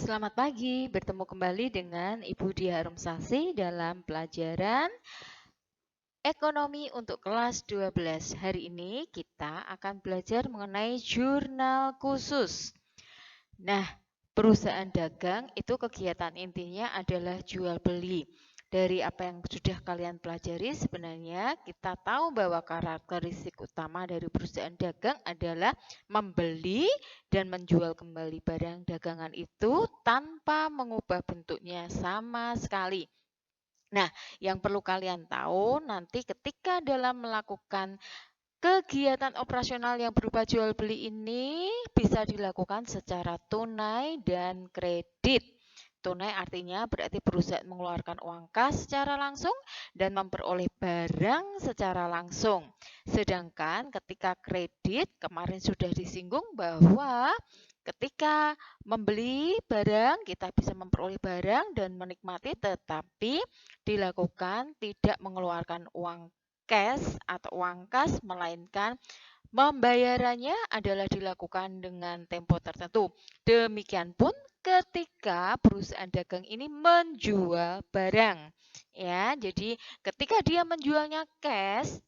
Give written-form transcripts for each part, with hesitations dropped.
Selamat pagi, bertemu kembali dengan Ibu Diah Arumsasi dalam pelajaran Ekonomi untuk kelas 12. Hari ini kita akan belajar mengenai jurnal khusus. Nah, perusahaan dagang itu kegiatan intinya adalah jual beli. Dari apa yang sudah kalian pelajari, sebenarnya kita tahu bahwa karakteristik utama dari perusahaan dagang adalah membeli dan menjual kembali barang dagangan itu tanpa mengubah bentuknya sama sekali. Nah, yang perlu kalian tahu nanti ketika dalam melakukan kegiatan operasional yang berupa jual beli ini bisa dilakukan secara tunai dan kredit. Tunai artinya berarti perusahaan mengeluarkan uang kas secara langsung dan memperoleh barang secara langsung. Sedangkan ketika kredit, kemarin sudah disinggung bahwa ketika membeli barang, kita bisa memperoleh barang dan menikmati, tetapi dilakukan tidak mengeluarkan uang cash atau uang kas, melainkan pembayarannya adalah dilakukan dengan tempo tertentu. Demikian pun ketika perusahaan dagang ini menjual barang. Ya, jadi ketika dia menjualnya cash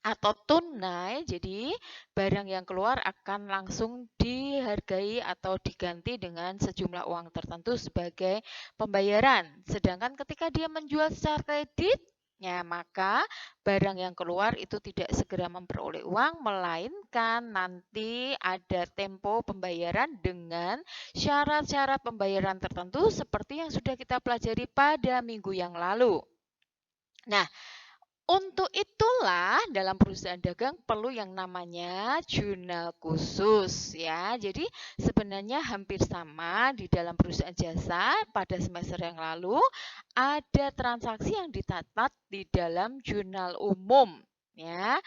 atau tunai, jadi barang yang keluar akan langsung dihargai atau diganti dengan sejumlah uang tertentu sebagai pembayaran. Sedangkan ketika dia menjual secara kredit, ya, maka barang yang keluar itu tidak segera memperoleh uang, melainkan nanti ada tempo pembayaran dengan syarat-syarat pembayaran tertentu seperti yang sudah kita pelajari pada minggu yang lalu. Nah, untuk itulah dalam perusahaan dagang perlu yang namanya jurnal khusus ya. Jadi sebenarnya hampir sama di dalam perusahaan jasa pada semester yang lalu ada transaksi yang dicatat di dalam jurnal umum ya.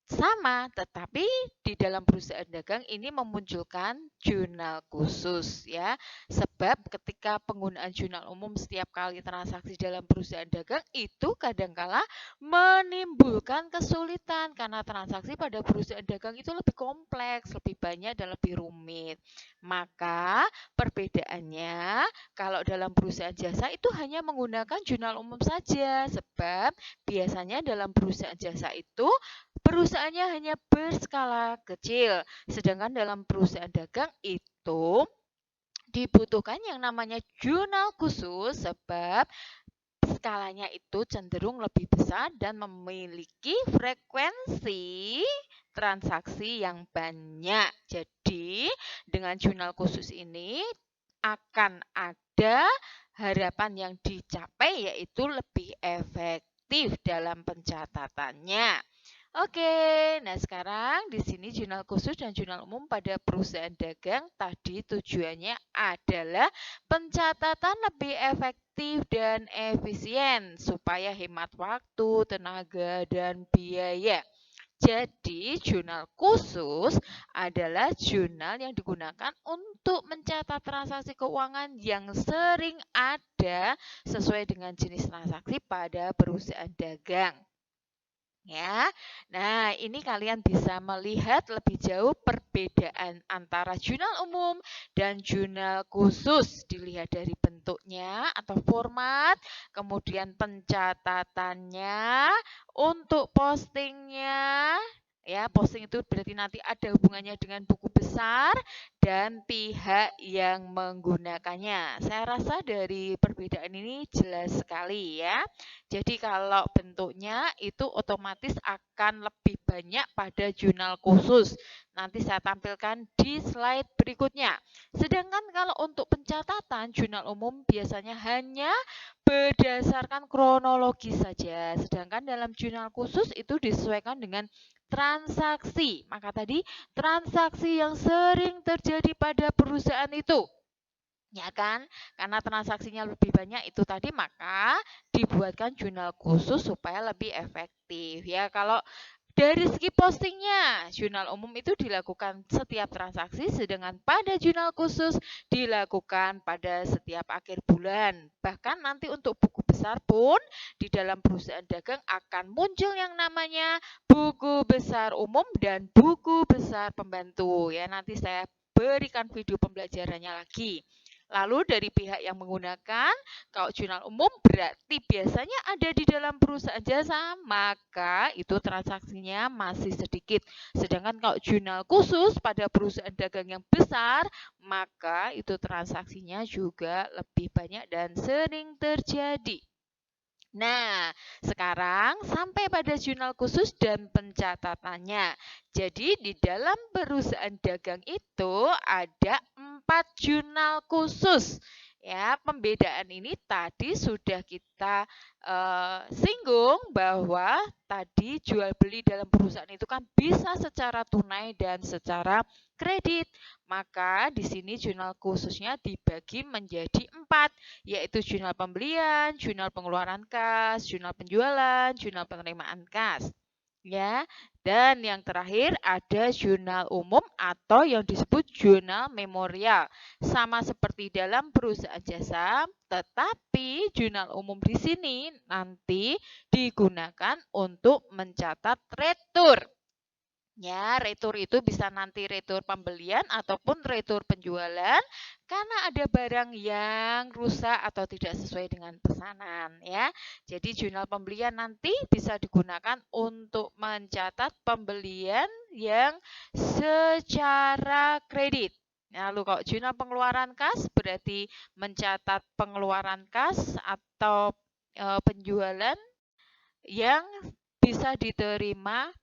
Sama, tetapi di dalam perusahaan dagang ini memunculkan jurnal khusus ya. Sebab ketika penggunaan jurnal umum setiap kali transaksi dalam perusahaan dagang itu kadangkala menimbulkan kesulitan karena transaksi pada perusahaan dagang itu lebih kompleks, lebih banyak dan lebih rumit. Maka perbedaannya kalau dalam perusahaan jasa itu hanya menggunakan jurnal umum saja sebab biasanya dalam perusahaan jasa itu perusahaannya hanya berskala kecil, sedangkan dalam perusahaan dagang itu dibutuhkan yang namanya jurnal khusus sebab skalanya itu cenderung lebih besar dan memiliki frekuensi transaksi yang banyak. Jadi, dengan jurnal khusus ini akan ada harapan yang dicapai yaitu lebih efektif dalam pencatatannya. Oke, nah sekarang di sini jurnal khusus dan jurnal umum pada perusahaan dagang tadi tujuannya adalah pencatatan lebih efektif dan efisien supaya hemat waktu, tenaga, dan biaya. Jadi, jurnal khusus adalah jurnal yang digunakan untuk mencatat transaksi keuangan yang sering ada sesuai dengan jenis transaksi pada perusahaan dagang. Ya, nah ini kalian bisa melihat lebih jauh perbedaan antara jurnal umum dan jurnal khusus. Dilihat dari bentuknya atau format, kemudian pencatatannya, untuk postingnya. Ya, posting itu berarti nanti ada hubungannya dengan buku besar dan pihak yang menggunakannya. Saya rasa dari perbedaan ini jelas sekali ya. Jadi kalau bentuknya itu otomatis akan lebih banyak pada jurnal khusus. Nanti saya tampilkan di slide berikutnya. Sedangkan kalau untuk pencatatan jurnal umum biasanya hanya berdasarkan kronologi saja. Sedangkan dalam jurnal khusus itu disesuaikan dengan transaksi. Maka tadi transaksi yang sering terjadi pada perusahaan itu. Ya kan? Karena transaksinya lebih banyak itu tadi, maka dibuatkan jurnal khusus supaya lebih efektif. Ya, kalau dari segi postingnya, jurnal umum itu dilakukan setiap transaksi, sedangkan pada jurnal khusus dilakukan pada setiap akhir bulan. Bahkan nanti untuk buku besar pun di dalam perusahaan dagang akan muncul yang namanya buku besar umum dan buku besar pembantu. Ya, nanti saya berikan video pembelajarannya lagi. Lalu dari pihak yang menggunakan, kalau jurnal umum berarti biasanya ada di dalam perusahaan jasa, maka itu transaksinya masih sedikit. Sedangkan kalau jurnal khusus pada perusahaan dagang yang besar, maka itu transaksinya juga lebih banyak dan sering terjadi. Nah, sekarang sampai pada jurnal khusus dan pencatatannya. Jadi di dalam perusahaan dagang itu ada 4 jurnal khusus. Ya, pembedaan ini tadi sudah kita singgung bahwa tadi jual beli dalam perusahaan itu kan bisa secara tunai dan secara kredit. Maka di sini jurnal khususnya dibagi menjadi 4, yaitu jurnal pembelian, jurnal pengeluaran kas, jurnal penjualan, jurnal penerimaan kas. Ya, dan yang terakhir ada jurnal umum atau yang disebut jurnal memorial. Sama seperti dalam perusahaan jasa, tetapi jurnal umum di sini nanti digunakan untuk mencatat retur. Ya, retur itu bisa nanti retur pembelian ataupun retur penjualan karena ada barang yang rusak atau tidak sesuai dengan pesanan ya. Jadi jurnal pembelian nanti bisa digunakan untuk mencatat pembelian yang secara kredit. Lalu kalau jurnal pengeluaran kas berarti mencatat pengeluaran kas atau penjualan yang bisa diterima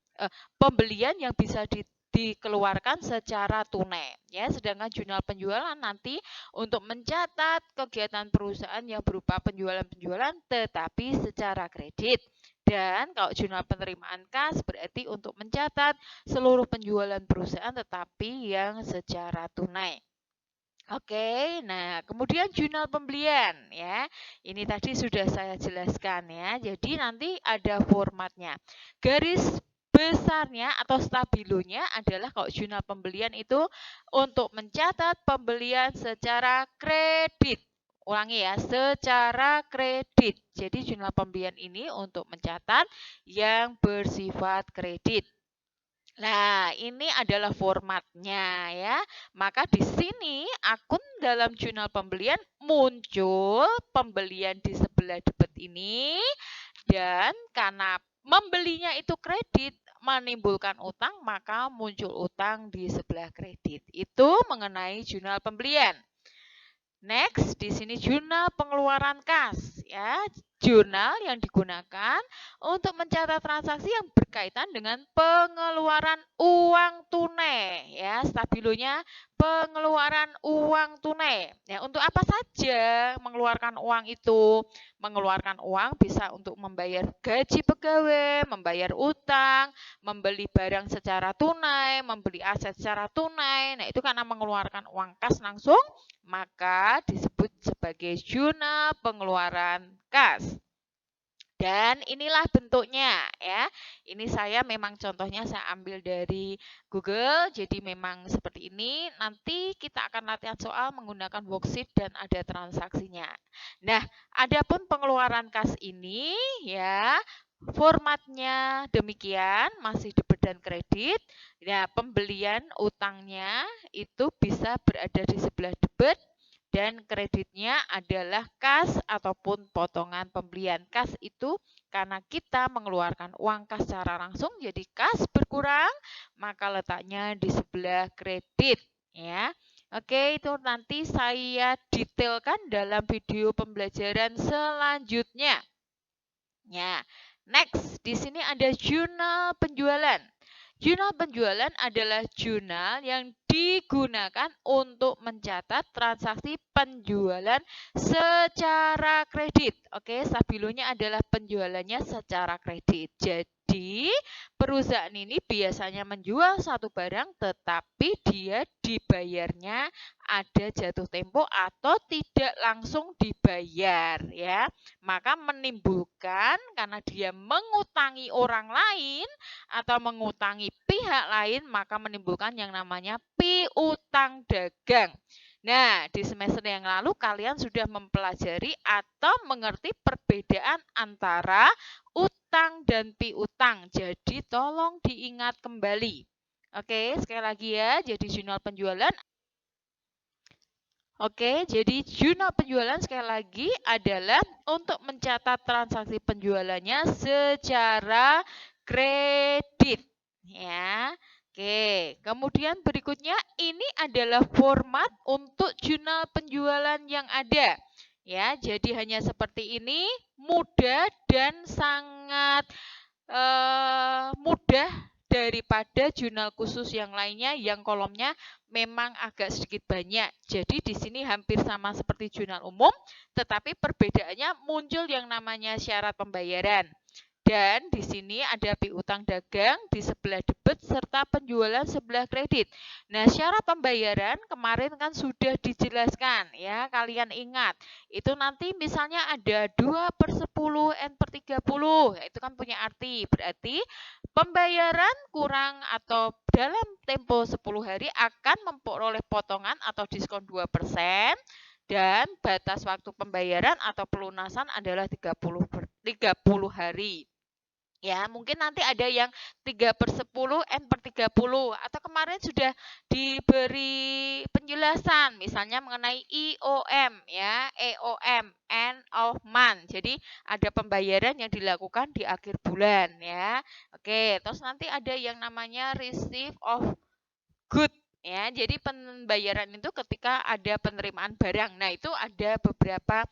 pembelian yang bisa dikeluarkan secara tunai ya. Sedangkan jurnal penjualan nanti untuk mencatat kegiatan perusahaan yang berupa penjualan-penjualan tetapi secara kredit. Dan kalau jurnal penerimaan kas berarti untuk mencatat seluruh penjualan perusahaan tetapi yang secara tunai. Oke, nah kemudian jurnal pembelian ya. Ini tadi sudah saya jelaskan ya. Jadi nanti ada formatnya. Garis besarnya atau stabilonya adalah kalau jurnal pembelian itu untuk mencatat pembelian secara kredit. Ulangi ya, secara kredit. Jadi jurnal pembelian ini untuk mencatat yang bersifat kredit. Nah, ini adalah formatnya ya. Maka di sini akun dalam jurnal pembelian muncul pembelian di sebelah debit ini dan karena membelinya itu kredit menimbulkan utang maka muncul utang di sebelah kredit. Itu mengenai jurnal pembelian. Next, di sini jurnal pengeluaran kas ya. Jurnal yang digunakan untuk mencatat transaksi yang berkaitan dengan pengeluaran uang tunai ya. Stabilonya pengeluaran uang tunai. Ya, untuk apa saja mengeluarkan uang itu? Mengeluarkan uang bisa untuk membayar gaji pegawai, membayar utang, membeli barang secara tunai, membeli aset secara tunai. Nah, itu karena mengeluarkan uang kas langsung maka disebut sebagai jurnal pengeluaran kas. Dan inilah bentuknya ya. Ini saya memang contohnya saya ambil dari Google. Jadi memang seperti ini. Nanti kita akan latihan soal menggunakan worksheet dan ada transaksinya. Nah, adapun pengeluaran kas ini ya formatnya demikian, masih debit dan kredit. Ya, pembelian utangnya itu bisa berada di sebelah debit dan kreditnya adalah kas ataupun potongan pembelian. Kas itu karena kita mengeluarkan uang kas secara langsung, jadi kas berkurang, maka letaknya di sebelah kredit. Ya, oke, itu nanti saya detailkan dalam video pembelajaran selanjutnya. Ya, next di sini ada jurnal penjualan. Jurnal penjualan adalah jurnal yang digunakan untuk mencatat transaksi penjualan secara kredit. Oke, stabilonya adalah penjualannya secara kredit. Jadi, perusahaan ini biasanya menjual satu barang tetapi dia dibayarnya ada jatuh tempo atau tidak langsung dibayar ya. Maka menimbulkan karena dia mengutangi orang lain atau mengutangi pihak lain maka menimbulkan yang namanya piutang dagang. Nah, di semester yang lalu kalian sudah mempelajari atau mengerti perbedaan antara utang dan piutang. Jadi tolong diingat kembali. Oke, sekali lagi ya. Jadi jurnal penjualan Oke, jadi jurnal penjualan sekali lagi adalah untuk mencatat transaksi penjualannya secara kredit. Ya. Oke, kemudian berikutnya ini adalah format untuk jurnal penjualan yang ada. Ya, jadi hanya seperti ini, mudah dan sangat mudah daripada jurnal khusus yang lainnya yang kolomnya memang agak sedikit banyak. Jadi di sini hampir sama seperti jurnal umum, tetapi perbedaannya muncul yang namanya syarat pembayaran. Dan di sini ada piutang dagang di sebelah debit serta penjualan sebelah kredit. Nah, syarat pembayaran kemarin kan sudah dijelaskan ya, kalian ingat. Itu nanti misalnya ada 2/10, N/30, itu kan punya arti. Berarti pembayaran kurang atau dalam tempo 10 hari akan memperoleh potongan atau diskon 2%. Dan batas waktu pembayaran atau pelunasan adalah 30 hari. Ya, mungkin nanti ada yang 3/10, N/30, atau kemarin sudah diberi penjelasan, misalnya mengenai IOM, ya, EOM, end of month. Jadi ada pembayaran yang dilakukan di akhir bulan, ya. Oke, terus nanti ada yang namanya receipt of good, ya. Jadi pembayaran itu ketika ada penerimaan barang. Nah, itu ada beberapa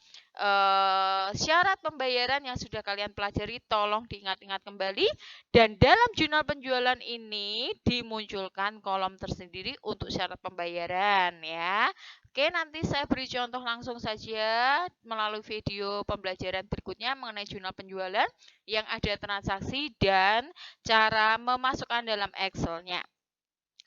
syarat pembayaran yang sudah kalian pelajari, tolong diingat-ingat kembali. Dan dalam jurnal penjualan ini dimunculkan kolom tersendiri untuk syarat pembayaran, ya. Oke, nanti saya beri contoh langsung saja melalui video pembelajaran berikutnya mengenai jurnal penjualan yang ada transaksi dan cara memasukkan dalam Excel-nya.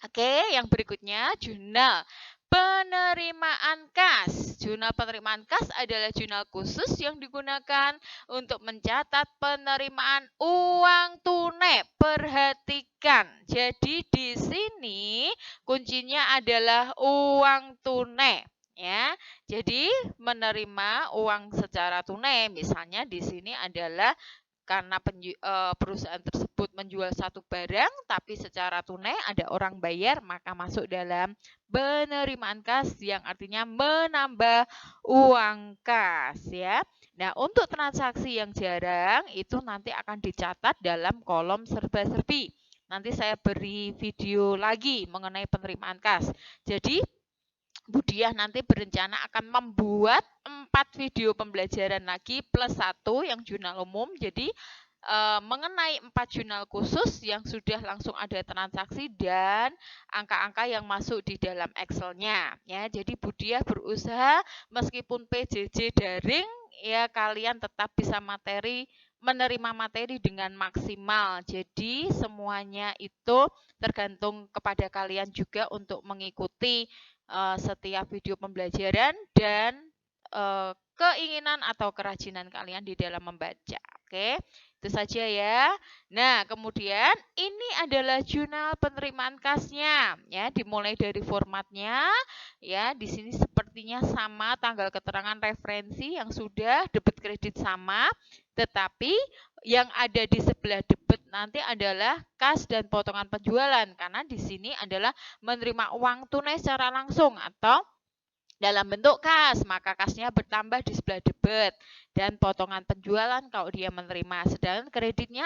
Oke, yang berikutnya jurnal penerimaan kas. Jurnal penerimaan kas adalah jurnal khusus yang digunakan untuk mencatat penerimaan uang tunai. Perhatikan. Jadi di sini kuncinya adalah uang tunai. Ya, jadi menerima uang secara tunai. Misalnya di sini adalah karena perusahaan tersebut menjual satu barang tapi secara tunai ada orang bayar, maka masuk dalam penerimaan kas yang artinya menambah uang kas, ya. Nah, untuk transaksi yang jarang itu nanti akan dicatat dalam kolom serba-serbi. Nanti saya beri video lagi mengenai penerimaan kas. Jadi Budiah nanti berencana akan membuat 4 video pembelajaran lagi plus 1 yang jurnal umum. Jadi mengenai 4 jurnal khusus yang sudah langsung ada transaksi dan angka-angka yang masuk di dalam Excel-nya, ya. Jadi Budiah berusaha meskipun PJJ daring, ya, kalian tetap bisa menerima materi dengan maksimal. Jadi semuanya itu tergantung kepada kalian juga untuk mengikuti setiap video pembelajaran dan keinginan atau kerajinan kalian di dalam membaca. Oke, itu saja ya. Nah, kemudian ini adalah jurnal penerimaan kasnya, ya. Dimulai dari formatnya, ya. Di sini sepertinya sama, tanggal keterangan referensi yang sudah, debit kredit sama, tetapi yang ada di sebelah debit nanti adalah kas dan potongan penjualan, karena di sini adalah menerima uang tunai secara langsung atau dalam bentuk kas, maka kasnya bertambah di sebelah debit dan potongan penjualan kalau dia menerima. Sedangkan kreditnya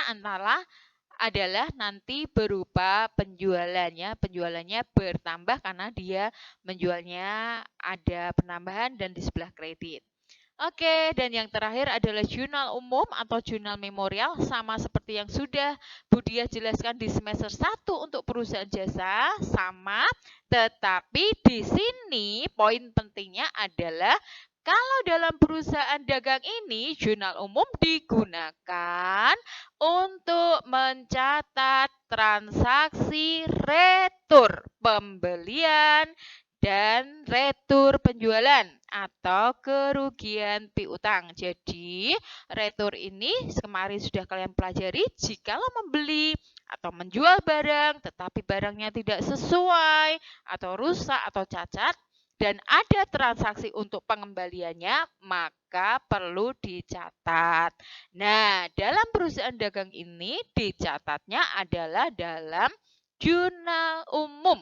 adalah nanti berupa penjualannya. Penjualannya bertambah karena dia menjualnya ada penambahan dan di sebelah kredit. Oke, dan yang terakhir adalah jurnal umum atau jurnal memorial, sama seperti yang sudah Budiah jelaskan di semester 1 untuk perusahaan jasa, sama, tetapi di sini poin pentingnya adalah kalau dalam perusahaan dagang ini jurnal umum digunakan untuk mencatat transaksi retur pembelian dan retur penjualan atau kerugian piutang. Jadi, retur ini kemarin sudah kalian pelajari, jikalau membeli atau menjual barang tetapi barangnya tidak sesuai atau rusak atau cacat dan ada transaksi untuk pengembaliannya, maka perlu dicatat. Nah, dalam perusahaan dagang ini dicatatnya adalah dalam jurnal umum.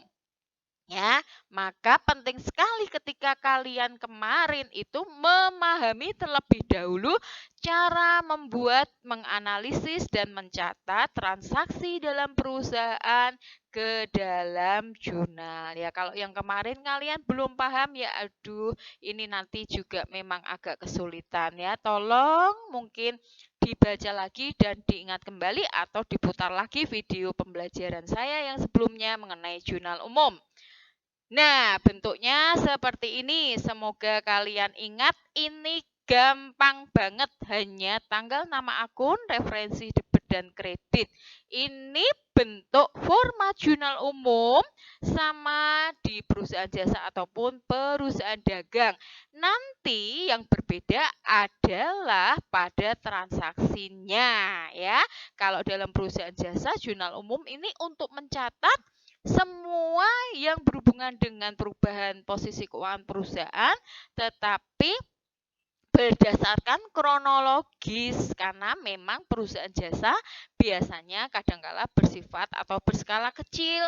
Ya, maka penting sekali ketika kalian kemarin itu memahami terlebih dahulu cara membuat, menganalisis dan mencatat transaksi dalam perusahaan ke dalam jurnal. Ya, kalau yang kemarin kalian belum paham ya aduh, ini nanti juga memang agak kesulitan ya. Tolong mungkin dibaca lagi dan diingat kembali atau diputar lagi video pembelajaran saya yang sebelumnya mengenai jurnal umum. Nah, bentuknya seperti ini. Semoga kalian ingat, ini gampang banget. Hanya tanggal, nama akun, referensi debit dan kredit. Ini bentuk format jurnal umum sama di perusahaan jasa ataupun perusahaan dagang. Nanti yang berbeda adalah pada transaksinya ya. Kalau dalam perusahaan jasa, jurnal umum ini untuk mencatat semua yang berhubungan dengan perubahan posisi keuangan perusahaan, tetapi berdasarkan kronologis karena memang perusahaan jasa biasanya kadangkala bersifat atau berskala kecil,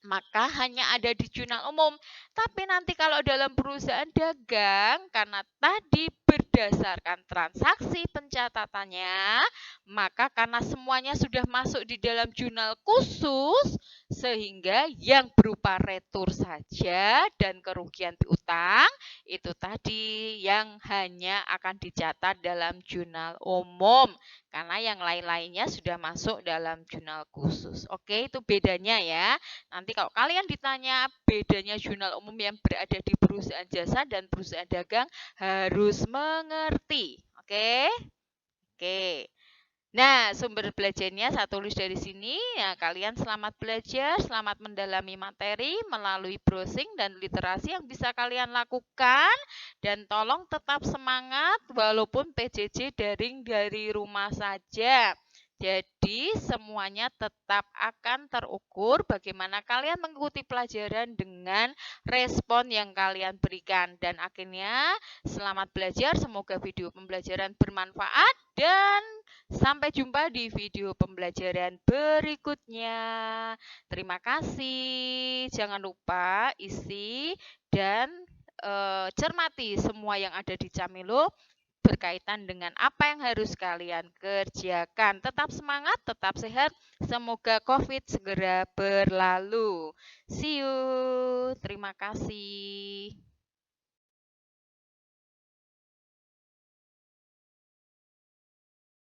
maka hanya ada di jurnal umum. Tapi nanti kalau dalam perusahaan dagang, karena tadi berdasarkan transaksi pencatatannya, maka karena semuanya sudah masuk di dalam jurnal khusus, sehingga yang berupa retur saja dan kerugian piutang, itu tadi yang hanya akan dicatat dalam jurnal umum. Karena yang lain-lainnya sudah masuk dalam jurnal khusus. Oke, itu bedanya ya. Nanti kalau kalian ditanya bedanya jurnal umum yang berada di perusahaan jasa dan perusahaan dagang, harus mengerti. Oke? Oke. Nah, sumber belajarnya saya tulis dari sini. Ya, kalian selamat belajar, selamat mendalami materi melalui browsing dan literasi yang bisa kalian lakukan. Dan tolong tetap semangat walaupun PJJ daring dari rumah saja. Jadi semuanya tetap akan terukur bagaimana kalian mengikuti pelajaran dengan respon yang kalian berikan. Dan akhirnya selamat belajar, semoga video pembelajaran bermanfaat dan sampai jumpa di video pembelajaran berikutnya. Terima kasih. Jangan lupa isi dan cermati semua yang ada di Camilo berkaitan dengan apa yang harus kalian kerjakan. Tetap semangat, tetap sehat. Semoga COVID segera berlalu. See you. Terima kasih.